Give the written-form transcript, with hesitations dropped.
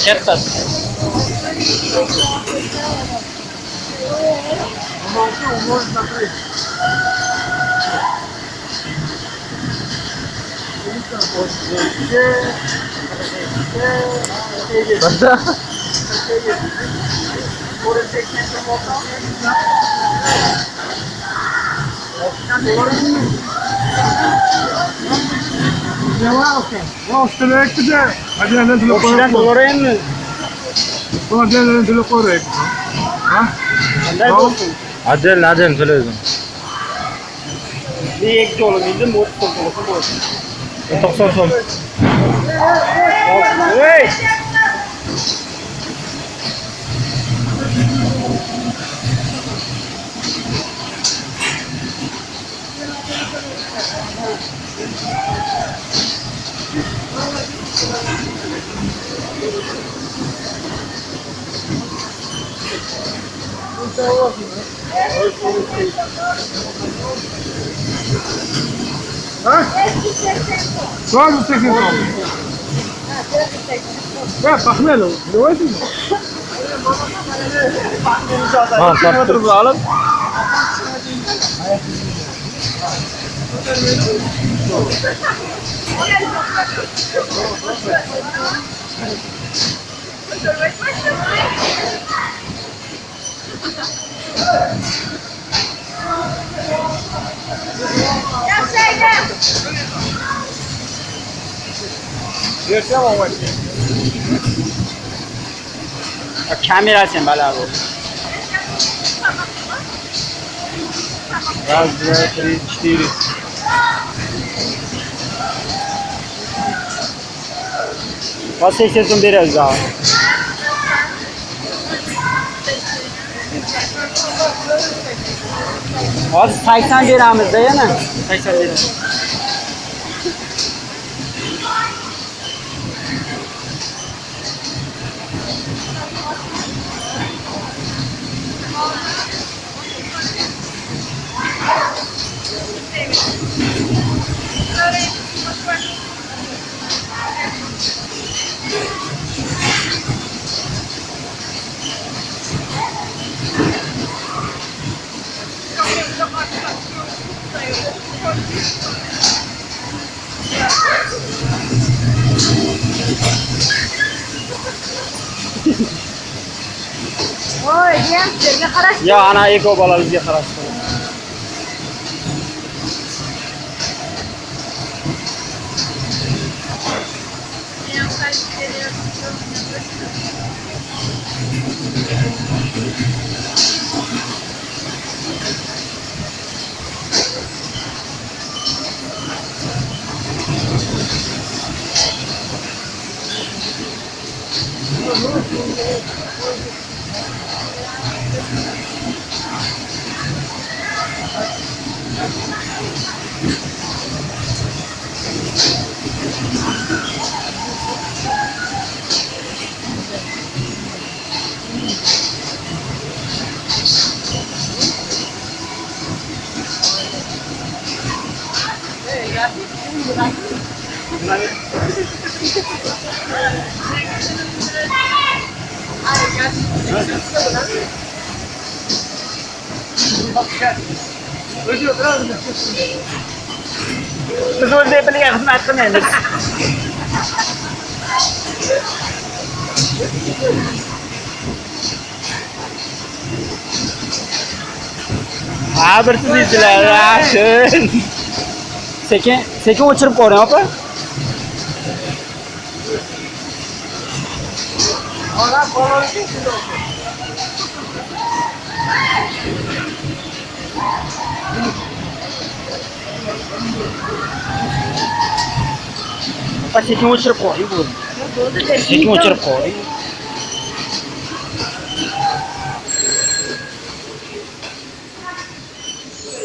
kattasi. Basta. O'shadan to'g'raymi? Qanday bo'lsin? Adel söylüyorsun. Bir ek dolu bildim, 30 to'g'risi bo'lsin. 90 so'm. Hey! Quase 80 soles. Pachmelo, давайте. Ha, taptır. Alıp kamerasini baland. Раз, два, три, четыре. Kaç 80 so'm berasiz daha. Hozir 80 beramiz-da yana. 80 beramiz. Oy, sizlarga qarash. Ya ana eko bolalarga qarashdi. Biz o'zbek tiliga xizmat qilmaymiz. Ha, bir sizlar, Rashid. Sekin o'chirib qo'ying, opa. Ana kolay. Opa, sekin o'chirib qo'ying bu. Sekin o'chirib qo'ying.